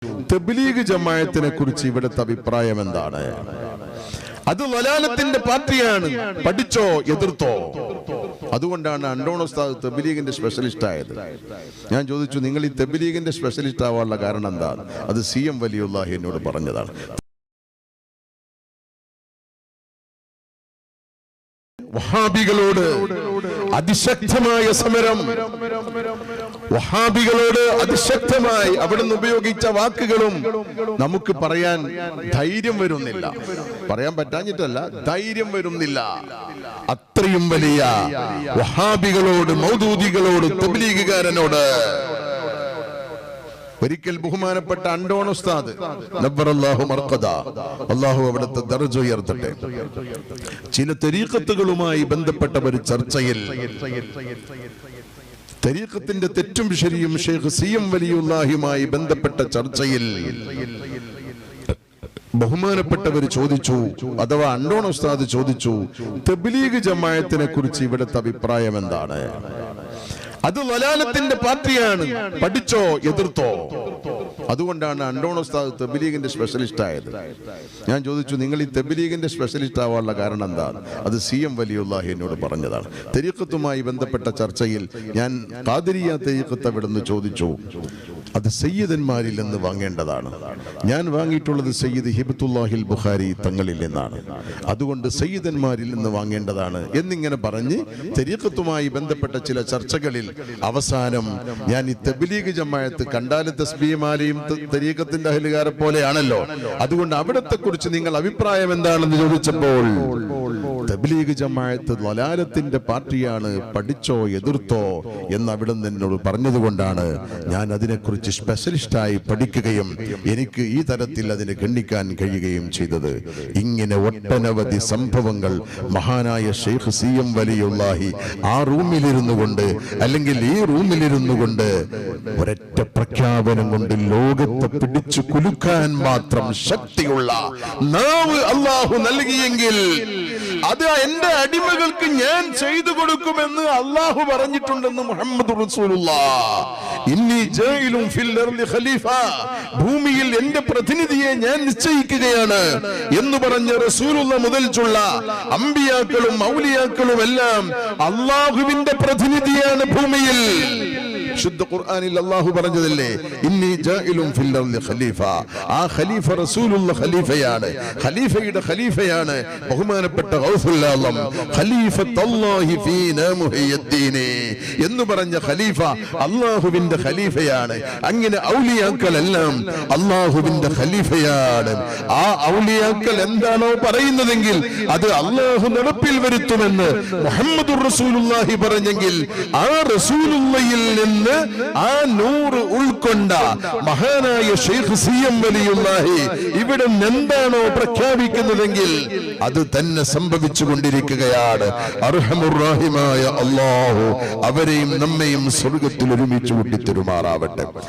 തബ്ലീഗ് ജമാഅത്തിനെ കുറിച്ച് ഇവിടുത്തെ അഭിപ്രായം എന്താണ്? അത് വലാലത്തിന്റെ പാർട്ടിയാണ്, പഠിച്ചോ എതിർത്തോ? അതുകൊണ്ടാണ് അണ്ടോൺ ഉസ്താദ് തബ്ലീഗിന്റെ സ്പെഷ്യലിസ്റ്റ് ആയത്. ഞാൻ ചോദിച്ചു, നിങ്ങൾ ഈ തബ്ലീഗിന്റെ സ്പെഷ്യലിസ്റ്റ് ആവാനുള്ള കാരണം എന്താണ്? അത് CM വലിയുല്ലാഹി എന്നോട് പറഞ്ഞതാണ്. വഹാബികളോട് അതിശക്തമായ സമരം, വഹാബികളോട് അതിശക്തമായി അവിടുന്ന് ഉപയോഗിച്ച വാക്കുകളും നമുക്ക് പറയാൻ ധൈര്യം വരുന്നില്ല. പറയാൻ പറ്റാഞ്ഞിട്ടല്ല, ധൈര്യം വരുന്നില്ല. അത്രയും വലിയ വഹാബികളോട്, മൗദൂദികളോട്, തബ്ലീഗുകാരനോട് ഒരിക്കൽ ബഹുമാനപ്പെട്ട അണ്ടോൺ ഉസ്താദ് നബ്ബറല്ലാഹു മർഖദ, അല്ലാഹു അവിടുത്തെ ദർജ ഉയർത്തട്ടെ, ചില തരീഖത്തുകളുമായി ബന്ധപ്പെട്ട ഒരു ചർച്ചയിൽ, തരീഖത്തിന്റെ തെറ്റും ശരിയും ഷെയ്ഖ് CM വലിയുല്ലാഹിയുമായി ബന്ധപ്പെട്ട ചർച്ചയിൽ ബഹുമാനപ്പെട്ടവർ ചോദിച്ചു, അഥവാ അണ്ടോൺ ഉസ്താദ് ചോദിച്ചു, തബ്ലീഗ് ജമാഅത്തിനെ കുറിച്ച് ഇവിടുത്തെ അഭിപ്രായം എന്താണ്? അത് വലാലത്തിന്റെ പാർട്ടിയാണ്, പഠിച്ചോ എതിർത്തോ? അതുകൊണ്ടാണ് അണ്ടോൺ ഉസ്താദ് തബ്ലീഗിന്റെ സ്പെഷ്യലിസ്റ്റ് ആയത്. ഞാൻ ചോദിച്ചു, നിങ്ങൾ ഈ തബ്ലീഗിന്റെ സ്പെഷ്യലിസ്റ്റ് ആവാനുള്ള കാരണം എന്താണ്? അത് CM വലിയുല്ലാഹി എന്നോട് പറഞ്ഞതാണ്. തരീഖത്തുമായി ബന്ധപ്പെട്ട ചർച്ചയിൽ ഞാൻ ഖാദിരിയ തരീഖത്ത് അവിടുന്ന് ചോദിച്ചു, അത് സയ്യിദന്മാരിൽ നിന്ന് വാങ്ങേണ്ടതാണ്. ഞാൻ വാങ്ങിയിട്ടുള്ളത് സയ്യിദ് ഹിബത്തുല്ലാഹിൽ ബുഖാരി തങ്ങളിൽ നിന്നാണ്, അതുകൊണ്ട് സയ്യിദന്മാരിൽ നിന്ന് വാങ്ങേണ്ടതാണ് എന്നിങ്ങനെ പറഞ്ഞ് തരീഖത്തുമായി ബന്ധപ്പെട്ട ചില ചർച്ചകളിൽ അവസാനം ഞാൻ ഈ തബ്ലീഗ് ജമാഅത്ത് കണ്ടാൽ തസ്ബീഹ്മാലയും തരീഖത്തിന്റെ അഹ്ലുകാരെ പോലെയാണല്ലോ, അതുകൊണ്ട് അവിടത്തെ കുറിച്ച് നിങ്ങൾ അഭിപ്രായം എന്താണെന്ന് ചോദിച്ചപ്പോൾ തബ്ലീഗ് ജമാഅത്ത് വലാലത്തിന്റെ പാർട്ടിയാണ്, പഠിച്ചോ എതിർത്തോ എന്ന് അവിടുന്ന് എന്നോട് പറഞ്ഞതുകൊണ്ടാണ് ഞാൻ അതിനെക്കുറിച്ച് സ്പെഷ്യലിസ്റ്റായി പഠിക്കുകയും എനിക്ക് ഈ തരത്തിൽ അതിനെ ഗണ്ണിക്കാൻ കഴിയുകയും ചെയ്തത്. ഇങ്ങനെ ഒട്ടനവധി സംഭവങ്ങൾ മഹാനായ ഷെയ്ഖ് CM വലിയുല്ലാഹി ആ റൂമിലിരുന്നു കൊണ്ട്, അല്ലെങ്കിൽ ഈ റൂമിലിരുന്നു കൊണ്ട് ഒരൊറ്റ പ്രഖ്യാപനം കൊണ്ട് ലോകത്തെ പിടിച്ചു കുലുക്കാൻ മാത്രം ശക്തിയുള്ള നാവ് അല്ലാഹു നൽകിയെങ്കിൽ അത് എന്റെ അടിമകൾക്ക് ഞാൻ ചെയ്തു കൊടുക്കുമെന്ന് അല്ലാഹു പറഞ്ഞിട്ടുണ്ടെന്ന് മുഹമ്മദ് റസൂലുള്ളാഹ്. ഇന്നി ജായിലുൻ ഫിൽ അർളി ഖലീഫ, ഭൂമിയിൽ എന്റെ പ്രതിനിധിയെ ഞാൻ നിശ്ചയിക്കുകയാണ് എന്ന് പറഞ്ഞ റസൂലുള്ളാഹ് മുതൽച്ചുള്ള അമ്പിയാക്കളും ഔലിയാക്കളും എല്ലാം അല്ലാഹുവിന്റെ പ്രതിനിധിയാണ് ഭൂമിയിൽ. ശുദ്ധ ഖുർആനിൽ അല്ലാഹു പറഞ്ഞതല്ലേ, ഇന്നി ജായിലുൻ ഫിൽ അർളി ഖലീഫ. ആ ഖലീഫ റസൂലുള്ളാഹ് ഖലീഫയാണ്, ഖലീഫയുടെ ഖലീഫയാണ് ബഹുമാനപ്പെട്ട ഗൗസുൽ ആലം ഖലീഫത്തുല്ലാഹി ഫീനാ മുഹിയ്യദ്ദീൻ എന്ന് പറഞ്ഞ ഖലീഫ അല്ലാഹുവിന്റെ ഖലീഫയാണ്. അങ്ങനെ ഔലിയാക്കളെല്ലാം അല്ലാഹുവിന്റെ ഖലീഫയാണ്. ആ ഔലിയാക്കൾ എന്താണോ പറയുന്നതെങ്കിൽ അത് അല്ലാഹു നടപ്പിൽ വരുത്തുമെന്ന് മുഹമ്മദുർ റസൂലുള്ളാഹി പറഞ്ഞെങ്കിൽ ആ റസൂലുള്ളാഹിയിൽ നിന്ന് ആ നൂറ് ഉൾക്കൊണ്ട മഹാനായ ഷെയ്ഖ് CM വലിയുല്ലാഹി ഇവിടെ എന്താണോ പ്രഖ്യാപിക്കുന്നതെങ്കിൽ അത് തന്നെ സംഭവിച്ചു കൊണ്ടിരിക്കുകയാണ്. അർഹമുർ റഹീമായ അല്ലാഹു അവരെയും നമ്മയും സ്വർഗ്ഗത്തിൽ ഒരുമിച്ച് കൂട്ടിത്തരുമാറാവട്ടെ.